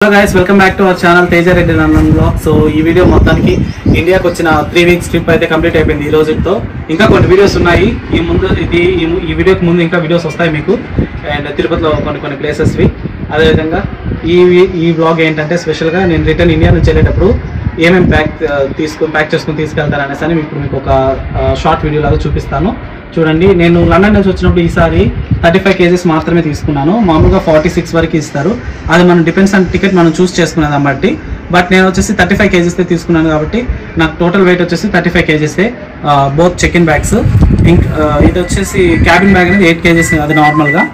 Hello guys, welcome back to our channel Teja Reddy Nandan blog. So ఈ video మొత్తానికి ఇండియాకి వచ్చిన 3 వీక్స్ ట్రిప్ అయితే కంప్లీట్ అయిపోయింది ఈ రోజుతో. ఇంకా కొన్ని వీడియోస్ ఉన్నాయి ఈ వీడియోకి ముందు ఇంకా వీడియోస్ వస్తాయి మీకు. అండ్ తిరుపతిలో కొన్ని ప్లేసెస్వి. అదేవిధంగా ఈ బ్లాగ్ ఏంటంటే స్పెషల్గా నేను రిటర్న్ ఇండియా నుంచి వెళ్ళేటప్పుడు ఏమేమి ప్యాక్ చేసుకుని తీసుకెళ్తాను అనేసి అని ఇప్పుడు మీకు ఒక షార్ట్ వీడియో లాగా చూపిస్తాను. చూడండి, నేను లండన్ నుంచి వచ్చినప్పుడు ఈసారి 35 kgs మాత్రమే తీసుకున్నాను. మామూలుగా 46 వరకు ఇస్తారు. అది మనం డిపెండ్స్ ఆన్ టికెట్ మనం చూస్ చేసుకునేదాన్ని బట్టి. బట్ నేను వచ్చేసి 35 kgs తీసుకున్నాను కాబట్టి నాకు టోటల్ వెయిట్ వచ్చేసి 35 kgs. Both check in bags. ఇది వచ్చేసి క్యాబిన్ బ్యాగ్ అనేది 8 kgs, అది నార్మల్గా.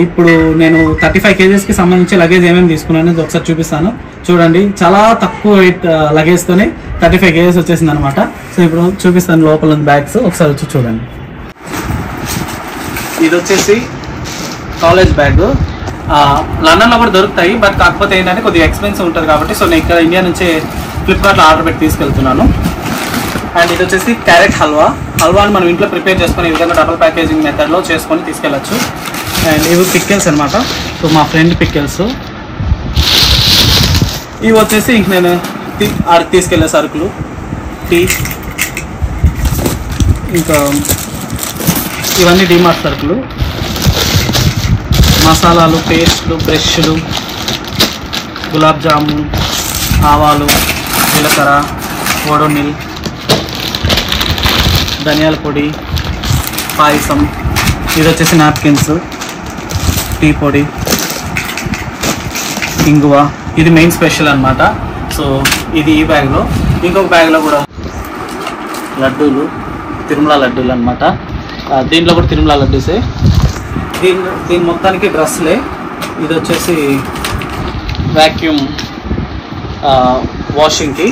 ఇప్పుడు నేను 35 kgsకి సంబంధించి లగేజ్ ఏమేమి తీసుకున్నాను అనేది ఒకసారి చూపిస్తాను. చూడండి, చాలా తక్కువ వెయిట్ లగేజ్తోనే 35 kgs వచ్చేసింది అనమాట. సో ఇప్పుడు చూపిస్తాను లోపల బ్యాగ్స్, ఒకసారి వచ్చి చూడండి. ఇది వచ్చేసి కాలేజ్ బ్యాగ్. లండన్లో కూడా దొరుకుతాయి, బట్ కాకపోతే ఏంటంటే కొద్దిగా ఎక్స్పెన్సివ్ ఉంటుంది కాబట్టి సో నేను ఇక్కడ ఇండియా నుంచే ఫ్లిప్కార్ట్లో ఆర్డర్ పెట్టి తీసుకెళ్తున్నాను. అండ్ ఇది వచ్చేసి క్యారెట్ హల్వాని మనం ఇంట్లో ప్రిపేర్ చేసుకొని ఈ విధంగా డబుల్ ప్యాకేజింగ్ మెథడ్లో చేసుకొని తీసుకెళ్ళచ్చు. అండ్ ఇవి పిక్కెల్స్ అనమాట. సో మా ఫ్రెండ్ పిక్కెల్స్. ఇవి వచ్చేసి ఇంక నేను తీసుకెళ్ళే సరుకులు, టీ, ఇంకా ఇవన్నీ డిమార్ట్ సరుకులు, మసాలాలు, పేస్ట్లు, బ్రష్లు, గులాబ్ జామున్, ఆవాలు, జీలకర్ర, ఓడోనిల్, ధనియాల పొడి, పాయసం. ఇది వచ్చేసి నాప్కిన్స్, టీ పొడి, ఇంగువ. ఇది మెయిన్ స్పెషల్ అనమాట. సో ఇది ఈ బ్యాగ్లో. ఇంకొక బ్యాగ్లో కూడా లడ్డూలు, తిరుమల లడ్డూలు అనమాట. దీంట్లో కూడా తిరుమల లడ్డూసే. దీని మొత్తానికి డ్రెస్లే. ఇది వచ్చేసి వ్యాక్యూమ్ వాషింగ్కి.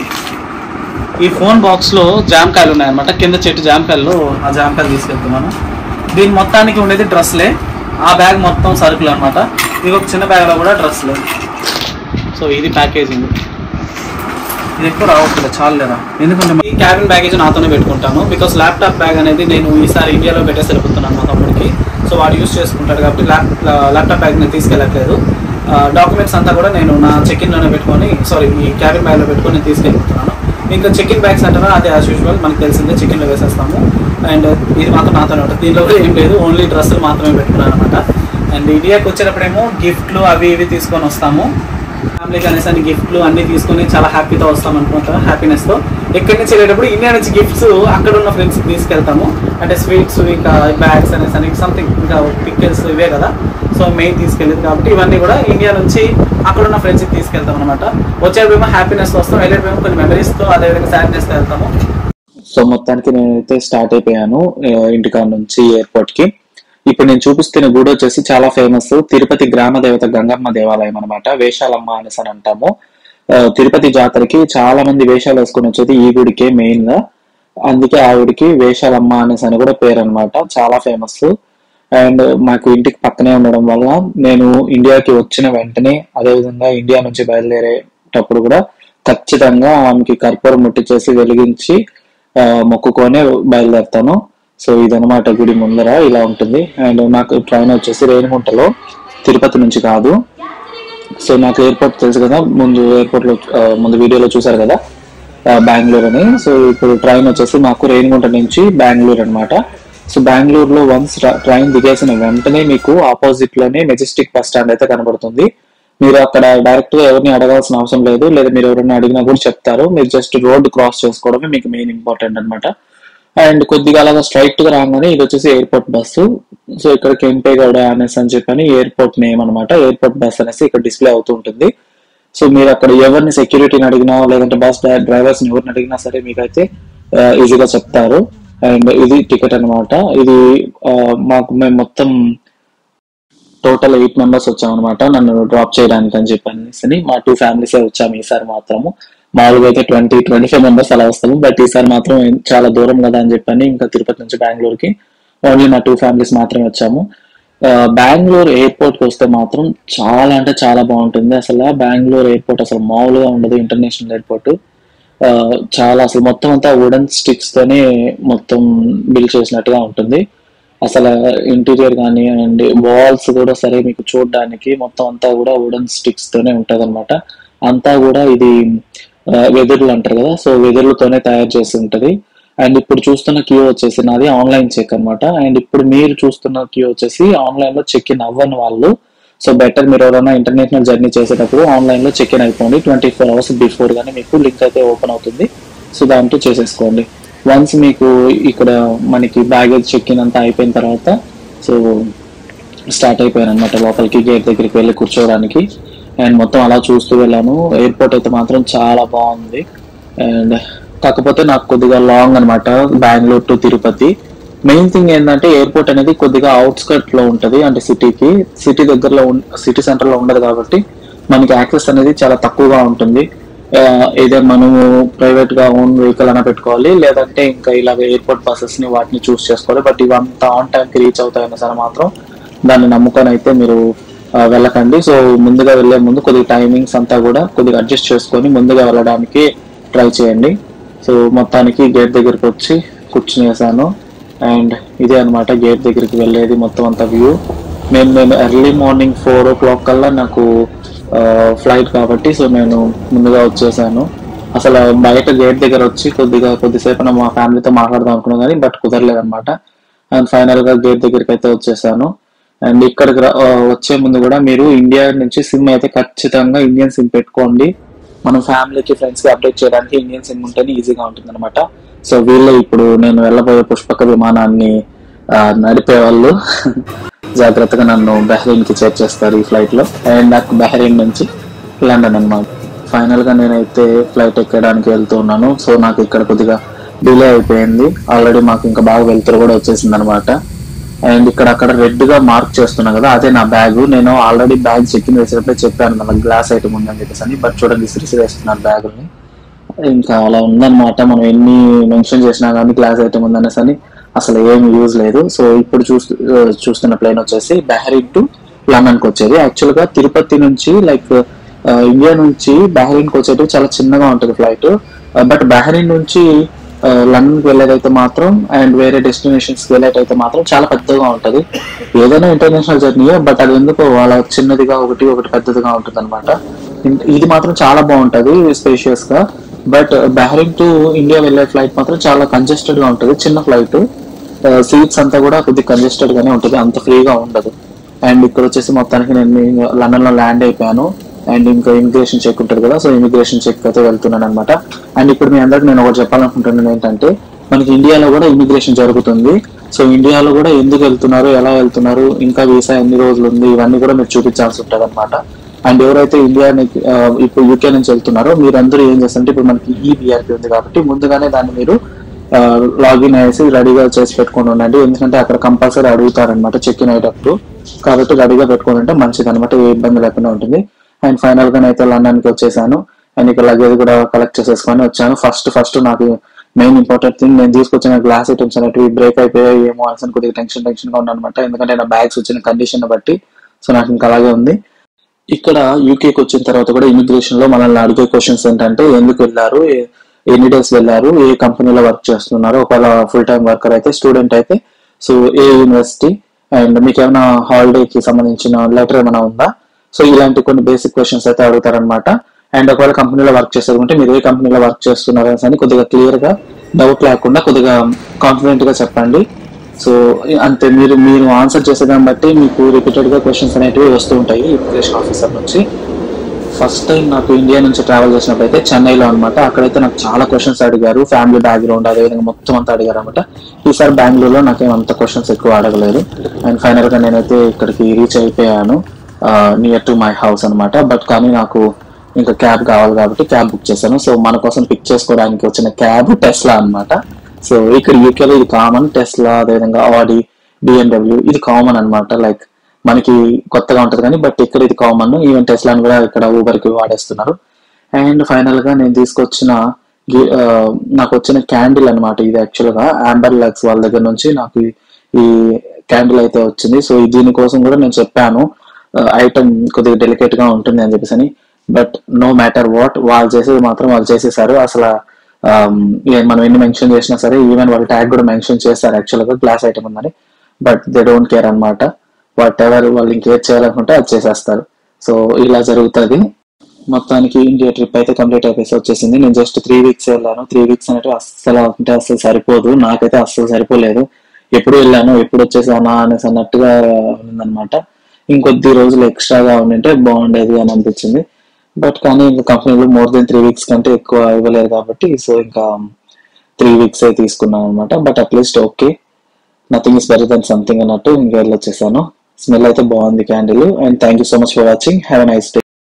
ఈ ఫోన్ బాక్స్లో జామకాయలు ఉన్నాయన్నమాట. కింద చెట్టు జామకాయలు, ఆ జామకాయలు తీసుకెళ్తున్నాను. దీని మొత్తానికి ఉండేది డ్రెస్లే. ఆ బ్యాగ్ మొత్తం సరుకులు అనమాట. ఇది ఒక చిన్న బ్యాగ్లో కూడా డ్రెస్లే. సో ఇది ప్యాకేజింగ్. ఇది ఎక్కువ రావట్లేదు, చాలు లేదా, ఎందుకంటే ఈ క్యాబిన్ బ్యాగేజ్ నాతోనే పెట్టుకుంటాను. బికాస్ ల్యాప్టాప్ బ్యాగ్ అనేది నేను ఈసారి ఇండియాలో పెట్టేసి వెళ్ళిపోతున్నాను మా తమ్ముడికి. సో వాడు యూస్ చేసుకుంటాడు కాబట్టి ల్యాప్టాప్ బ్యాగ్ నేను తీసుకెళ్ళట్లేదు. డాక్యుమెంట్స్ అంతా కూడా నేను నా చెక్ఇన్లోనే పెట్టుకొని, ఈ క్యాబిన్ బ్యాగ్లో పెట్టుకొని నేను తీసుకెళ్ళిపోతున్నాను. ఇంకా చెక్ఇన్ బ్యాగ్స్ అంటారా, అదే యాజ్ యూజువల్ మనకు తెలిసిందే, చెక్ఇన్లో వేసేస్తాము. అండ్ ఇది మాత్రం నాతోనే ఉంటుంది. దీనిలో కూడా ఏం లేదు, ఓన్లీ డ్రెస్సులు మాత్రమే పెట్టుకున్నాను అనమాట. అండ్ ఇండియాకి వచ్చేటప్పుడేమో గిఫ్ట్లు అవి ఇవి తీసుకొని వస్తాము. ఫ్యామిలీకి అనేసి అన్ని గిఫ్ట్లు అన్నీ తీసుకొని చాలా హ్యాపీతో వస్తాం అనుకుంటా, హ్యాపీనెస్తో. ఎక్కడి నుంచి వెళ్ళేటప్పుడు ఇండియా నుంచి గిఫ్ట్స్ అక్కడ ఉన్న ఫ్రెండ్స్కి తీసుకెళ్తాము. అంటే స్వీట్స్, ఇంకా బ్యాగ్స్ అనేసి అని సంథింగ్, ఇంకా పిక్కెల్స్ ఇవే కదా. సో మెయిన్ తీసుకెళ్ళేది కాబట్టి ఇవన్నీ కూడా ఇండియా నుంచి అక్కడ ఉన్న ఫ్రెండ్స్కి తీసుకెళ్తాం అనమాట. వచ్చేటప్పుడు హ్యాపీనెస్తో వస్తాం, వెళ్ళేటప్పుడు కొన్ని మెమరీస్తో, అదేవిధంగా సాడ్నెస్తో వెళ్తాము. సో మొత్తానికి నేనైతే స్టార్ట్ అయిపోయాను ఇంటికాడ నుంచి ఎయిర్పోర్ట్కి. ఇప్పుడు నేను చూపిస్తున్న గుడి వచ్చేసి చాలా ఫేమస్, తిరుపతి గ్రామ దేవత గంగమ్మ దేవాలయం అనమాట. వేషాలమ్మ అనేసి అని అంటాము. తిరుపతి జాతరకి చాలా మంది వేషాలు వేసుకుని వచ్చేది ఈ గుడికే మెయిన్ గా. అందుకే ఆ గుడికి వేషాలమ్మ అనేసి అని కూడా పేరు అనమాట. చాలా ఫేమస్. అండ్ మాకు ఇంటికి పక్కనే ఉండడం వల్ల నేను ఇండియాకి వచ్చిన వెంటనే, అదేవిధంగా ఇండియా నుంచి బయలుదేరేటప్పుడు కూడా ఖచ్చితంగా ఆమెకి కర్పూరం ముట్టించేసి వెలిగించి మొక్కుకొని బయలుదేరుతాను. సో ఇదనమాట గుడి ముందర ఇలా ఉంటుంది. అండ్ నాకు ట్రైన్ వచ్చేసి రేణిగుంటలో, తిరుపతి నుంచి కాదు. సో నాకు ఎయిర్పోర్ట్ తెలుసు కదా, ముందు వీడియోలో చూసారు కదా బెంగళూరు అని. సో ఇప్పుడు ట్రైన్ వచ్చేసి మాకు రేణిగుంట నుంచి బెంగళూరు అనమాట. సో బెంగళూరులో వన్స్ ట్రైన్ దిగేసిన వెంటనే మీకు ఆపోజిట్ లోనే మెజెస్టిక్ బస్ స్టాండ్ అయితే కనబడుతుంది. మీరు అక్కడ డైరెక్ట్ గా ఎవరిని అడగాల్సిన అవసరం లేదు, లేదా మీరు ఎవరైనా అడిగినా కూడా చెప్తారు. మీరు జస్ట్ రోడ్ క్రాస్ చేసుకోవడమే మీకు మెయిన్ ఇంపార్టెంట్ అనమాట. అండ్ కొద్దిగా అలాగా స్ట్రైట్ గా రాగానే ఇది వచ్చేసి ఎయిర్పోర్ట్ బస్సు. సో ఇక్కడ కెంపేగౌడ అనేసి అని చెప్పని ఎయిర్పోర్ట్ నేమ్ అనమాట. ఎయిర్పోర్ట్ బస్ అనేసి ఇక్కడ డిస్ప్లే అవుతూ ఉంటుంది. సో మీరు అక్కడ ఎవరిని సెక్యూరిటీని అడిగినా, లేదంటే బస్ డ్రైవర్స్ ఎవరిని అడిగినా సరే మీకైతే ఈజీగా చెప్తారు. అండ్ ఇది టికెట్ అనమాట. ఇది మేము మొత్తం టోటల్ 8 members వచ్చామన్నమాట నన్ను డ్రాప్ చేయడానికి అని చెప్పని. మా 2 families వచ్చాము ఈసారి మాత్రము. మామూలుగా అయితే 20-25 members అలా వస్తాము, బట్ ఈసారి మాత్రం చాలా దూరం కదా అని చెప్పని ఇంకా తిరుపతి నుంచి బెంగళూరుకి ఓన్లీ మా 2 families మాత్రమే వచ్చాము. బెంగళూరు ఎయిర్పోర్ట్ కి వస్తే మాత్రం చాలా అంటే చాలా బాగుంటుంది. అసలు బెంగళూరు ఎయిర్పోర్ట్ అసలు మామూలుగా ఉండదు. ఇంటర్నేషనల్ ఎయిర్పోర్ట్ చాలా, అసలు మొత్తం అంతా వుడెన్ స్టిక్స్ తోనే మొత్తం బిల్డ్ చేసినట్టుగా ఉంటుంది. అసలు ఇంటీరియర్ కానివ్వండి, వాల్స్ కూడా సరే మీకు చూడడానికి మొత్తం అంతా కూడా వుడెన్ స్టిక్స్ తోనే ఉంటది అనమాట. అంతా కూడా ఇది వెదురులు అంటారు కదా, సో వెదురులతోనే తయారు చేసి ఉంటది. అండ్ ఇప్పుడు చూస్తున్న క్యూ వచ్చేసి నాది ఆన్లైన్ చెక్ అనమాట. అండ్ ఇప్పుడు మీరు చూస్తున్న క్యూ వచ్చేసి ఆన్లైన్ లో చెక్ ఇన్ అవ్వని వాళ్ళు. సో బెటర్ మీరు ఎవరైనా ఇంటర్నేషనల్ జర్నీ చేసేటప్పుడు ఆన్లైన్ లో చెక్ ఇన్ అయిపోండి. 24 hours బిఫోర్ గానీ మీకు లింక్ అయితే ఓపెన్ అవుతుంది. సో దాంట్లో చేసేసుకోండి. వన్స్ మీకు ఇక్కడ మనకి బ్యాగేజ్ చెక్ ఇన్ అంతా అయిపోయిన తర్వాత సో స్టార్ట్ అయిపోయాను అనమాట లోపలికి, గేట్ దగ్గరికి వెళ్ళి కూర్చోవడానికి. అండ్ మొత్తం అలా చూస్తూ వెళ్ళాను. ఎయిర్పోర్ట్ అయితే మాత్రం చాలా బాగుంది. అండ్ కాకపోతే నాకు కొద్దిగా లాంగ్ అనమాట, Bengaluru to Tirupati. Main thing ఏంటంటే ఎయిర్పోర్ట్ అనేది కొద్దిగా అవుట్స్కట్ లో ఉంటది, అంటే సిటీ దగ్గరలో సిటీ సెంటర్ లో ఉండదు కాబట్టి మనకి యాక్సెస్ అనేది చాలా తక్కువగా ఉంటుంది. ఏదో మనము ప్రైవేట్ గా ఓన్ వెహికల్ అయినా పెట్టుకోవాలి, లేదంటే ఇంకా ఇలాగ ఎయిర్పోర్ట్ బస్సెస్ ని వాటిని చూస్ చేసుకోవాలి. బట్ ఇవంతా ఆన్ టైం కి రీచ్ అవుతాయన్నా సరే మాత్రం దాన్ని నమ్ముకొని అయితే మీరు వెళ్ళకండి. సో ముందుగా వెళ్లే ముందు కొద్దిగా టైమింగ్స్ అంతా కూడా కొద్దిగా అడ్జస్ట్ చేసుకొని ముందుగా వెళ్ళడానికి ట్రై చేయండి. సో మొత్తానికి గేట్ దగ్గరికి వచ్చి కూర్చునేసాను. అండ్ ఇదే అనమాట గేట్ దగ్గరికి వెళ్ళేది మొత్తం అంత వ్యూ. నేను ఎర్లీ మార్నింగ్ 4 o'clock కల్లా నాకు ఫ్లైట్ కాబట్టి సో నేను ముందుగా వచ్చేసాను. అసలు బయట గేట్ దగ్గర వచ్చి కొద్దిసేపు మా ఫ్యామిలీతో మాట్లాడదాం అనుకున్నాను కానీ బట్ కుదరలేదన్నమాట. అండ్ ఫైనల్ గా గేట్ దగ్గరికి అయితే వచ్చేసాను. అండ్ ఇక్కడికి వచ్చే ముందు కూడా మీరు ఇండియా నుంచి సిమ్ అయితే ఖచ్చితంగా ఇండియన్ సిమ్ పెట్టుకోండి. మనం ఫ్యామిలీకి ఫ్రెండ్స్ కి అప్డేట్ చేయడానికి ఇండియన్ సిమ్ ఉంటేనే ఈజీగా ఉంటుంది అనమాట. సో వీళ్ళు ఇప్పుడు నేను వెళ్ళబోయే పుష్పక విమానాన్ని నడిపే వాళ్ళు జాగ్రత్తగా నన్ను బహ్రెయిన్ కి చేర్చేస్తారు ఈ ఫ్లైట్ లో. అండ్ నాకు బహ్రెయిన్ నుంచి లండన్ అనమాట. ఫైనల్ గా నేనైతే ఫ్లైట్ ఎక్కడానికి వెళ్తూ ఉన్నాను. సో నాకు ఇక్కడ కొద్దిగా డిలే అయిపోయింది. ఆల్రెడీ మాకు ఇంకా బాగా వెళ్తురు కూడా వచ్చేసింది అనమాట. అండ్ ఇక్కడ అక్కడ రెడ్ గా మార్క్ చేస్తున్నా కదా, అదే నా బ్యాగ్. నేను ఆల్రెడీ బ్యాగ్ చెక్ ఇన్ వేసేటప్పుడే చెప్పాను మనకు గ్లాస్ ఐటమ్ ఉందని చెప్పేసి అని. బట్ చూడండి విసిరేస్తున్నాను బ్యాగుల్ని. ఇంకా అలా ఉందన్నమాట. మనం ఎన్ని మెన్షన్ చేసినా కానీ గ్లాస్ ఐటమ్ ఉందనేసి అని అసలు ఏమి యూజ్ లేదు. సో ఇప్పుడు చూస్తున్న ప్లేన్ వచ్చేసి బహ్రెయిన్ టు లండన్ కి వచ్చేది. యాక్చువల్ గా తిరుపతి నుంచి లైక్ ఇండియా నుంచి బహ్రెయిన్ కి వచ్చేది చాలా చిన్నగా ఉంటుంది ఫ్లైట్. బట్ బహ్రెయిన్ నుంచి లండన్ కి వెళ్ళేదైతే మాత్రం అండ్ వేరే డెస్టినేషన్స్ కి వెళ్ళేటైతే మాత్రం చాలా పెద్దగా ఉంటది. ఏదైనా ఇంటర్నేషనల్ జర్నీయే, బట్ అది ఎందుకో వాళ్ళ చిన్నదిగా ఒకటి పెద్దదిగా ఉంటుంది అనమాట. ఇది మాత్రం చాలా బాగుంటది స్పేషియస్ గా. బట్ బహ్రెయిన్ టు ఇండియా వెళ్ళే ఫ్లైట్ మాత్రం చాలా కంజెస్టెడ్ గా ఉంటుంది. చిన్న ఫ్లైట్, సీట్స్ అంతా కూడా కొద్దిగా కంజెస్టెడ్ గానే ఉంటుంది, అంత ఫ్రీగా ఉండదు. అండ్ ఇక్కడ వచ్చేసి మొత్తానికి నేను లండన్ లో ల్యాండ్ అయిపోయాను. అండ్ ఇంకా ఇమిగ్రేషన్ చెక్ ఉంటుంది కదా, సో ఇమిగ్రేషన్ చెక్ అయితే వెళ్తున్నాను అనమాట. అండ్ ఇప్పుడు మీ అందరికి నేను ఒకటి చెప్పాలనుకుంటున్నాను ఏంటంటే మనకి ఇండియాలో కూడా ఇమిగ్రేషన్ జరుగుతుంది. సో ఇండియాలో కూడా ఎందుకు వెళ్తున్నారు, ఎలా వెళ్తున్నారు, ఇంకా వీసా ఎన్ని రోజులు ఉంది, ఇవన్నీ కూడా మీరు చూపించాల్సి ఉంటుంది అనమాట. అండ్ ఎవరైతే ఇండియా ఇప్పుడు యూకే నుంచి వెళ్తున్నారో మీరందరూ ఏం చేస్తారంటే ఇప్పుడు మనకి ఈబీఆర్పీ ఉంది కాబట్టి ముందుగానే దాన్ని మీరు లాగిన్ అయ్యేసి రెడీగా చేసి పెట్టుకొని ఉండండి. ఎందుకంటే అక్కడ కంపల్సరీ అడుగుతారనమాట చెక్ ఇన్ అయ్యేటప్పుడు. కాబట్టి రెడీగా పెట్టుకొని ఉంటే మంచిది అనమాట, ఏ ఇబ్బంది లేకుండా ఉంటుంది. అండ్ ఫైనల్ గా అయితే లండన్ కి వచ్చేసాను. అండ్ ఇక్కడ లగేజ్ కూడా కలెక్ట్ చేసేసుకొని వచ్చాను. ఫస్ట్ నాకు మెయిన్ ఇంపార్టెంట్ థింగ్, నేను తీసుకొచ్చిన గ్లాస్ ఐటమ్స్ అనేవి బ్రేక్ అయిపోయాయి ఏమో అని కొద్దిగా టెన్షన్ గా ఉంది అనమాట. ఎందుకంటే నా బ్యాగ్స్ వచ్చిన కండిషన్ బట్టి సో నాకు ఇంకా అలాగే ఉంది. ఇక్కడ యూకేకి వచ్చిన తర్వాత కూడా ఇమిగ్రేషన్ లో మనల్ని అడిగే క్వశ్చన్స్ ఏంటంటే ఎందుకు వెళ్ళారు, ఎన్ని డేస్ వెళ్ళారు, ఏ కంపెనీలో వర్క్ చేస్తున్నారు, ఒకవేళ ఫుల్ టైం వర్కర్ అయితే, స్టూడెంట్ అయితే సో ఏ యూనివర్సిటీ, అండ్ మీకు ఏమైనా హాలిడేకి సంబంధించిన లెటర్ ఏమైనా ఉందా, సో ఇలాంటి కొన్ని బేసిక్ క్వశ్చన్స్ అయితే అడుగుతారనమాట. అండ్ ఒకవేళ కంపెనీలో వర్క్ చేసేది మీరు ఏ కంపెనీలో వర్క్ చేస్తున్నారు అని కొద్దిగా క్లియర్ గా డౌట్ లేకుండా కొద్దిగా కాన్ఫిడెంట్ గా చెప్పండి. సో అంతే, మీరు ఆన్సర్ చేసేదాన్ని బట్టి మీకు రిపీటెడ్ గా క్వశ్చన్స్ అనేటివి వస్తూ ఉంటాయి ఇమిగ్రేషన్ ఆఫీసర్ నుంచి. ఫస్ట్ టైం నాకు ఇండియా నుంచి ట్రావెల్ చేసినప్పుడు అయితే చెన్నైలో అనమాట. అక్కడైతే నాకు చాలా క్వశ్చన్స్ అడిగారు, ఫ్యామిలీ బ్యాక్గ్రౌండ్ అదేవిధంగా మొత్తం అంతా అడిగారు అనమాట. ఈసారి బెంగళూరులో నాకేం అంత క్వశ్చన్స్ ఎక్కువ అడగలేదు. అండ్ ఫైనల్ గా నేనైతే ఇక్కడికి రీచ్ అయిపోయాను, నియర్ టు మై హౌస్ అనమాట. బట్ కానీ నాకు ఇంకా క్యాబ్ కావాలి కాబట్టి క్యాబ్ బుక్ చేశాను. సో మన కోసం పిక్ చేసుకోవడానికి వచ్చిన క్యాబ్ టెస్లా అనమాట. సో ఇక్కడ యూకేలో ఇది కామన్, టెస్లా అదేవిధంగా ఆడి, బిఎండబ్ల్యూ ఇది కామన్ అనమాట. లైక్ మనకి కొత్తగా ఉంటది కానీ బట్ ఇక్కడ ఇది కామన్. ఈవెన్ టెస్లాని కూడా ఇక్కడ ఊబర్ కి వాడేస్తున్నారు. అండ్ ఫైనల్ గా నేను నాకు వచ్చిన క్యాండిల్ అనమాట ఇది. యాక్చువల్ గా ఆంబర్ లక్స్ వాళ్ళ దగ్గర నుంచి నాకు ఈ క్యాండిల్ అయితే వచ్చింది. సో దీనికోసం కూడా నేను చెప్పాను ఐటమ్ కొద్దిగా డెలికేట్ గా ఉంటుంది అని చెప్పేసి. బట్ నో మ్యాటర్ వాట్, వాళ్ళు చేసేది మాత్రం వాళ్ళు చేసేసారు. అసలు మనం ఎన్ని మెన్షన్ చేసినా సరే, ఈవెన్ వాళ్ళు ట్యాగ్ కూడా మెన్షన్ చేస్తారు యాక్చువల్ గా గ్లాస్ ఐటమ్ ఉందని. బట్ దే డోంట్ కేర్ అనమాట. వాట్ ఎవర్ వాళ్ళు ఇంకేం చేయాలనుకుంటే అది చేసేస్తారు. సో ఇలా జరుగుతుంది. మొత్తానికి ఇండియా ట్రిప్ అయితే కంప్లీట్ అయిపోయి వచ్చేసింది. నేను జస్ట్ 3 weeks వెళ్ళాను. 3 weeks అనేవి అస్సలు సరిపోదు, నాకైతే అస్సలు సరిపోలేదు. ఎప్పుడు వెళ్ళాను ఎప్పుడు వచ్చేసానా అనేసి అన్నట్టుగా ఉందన్నమాట. ఇంకొద్ది రోజులు ఎక్స్ట్రాగా ఉండింటే బాగుండేది అని అనిపించింది. బట్ కానీ ఇంకా కంపెనీలో మోర్ దెన్ 3 weeks కంటే ఎక్కువ ఇవ్వలేదు కాబట్టి సో ఇంకా 3 weeks తీసుకున్నాను అనమాట. But at least okay, nothing is better than something అన్నట్టు ఇంకా వెళ్ళొచ్చేసాను. స్మెల్ అయితే బాగుంది candle. And thank you so much for watching. Have a nice day.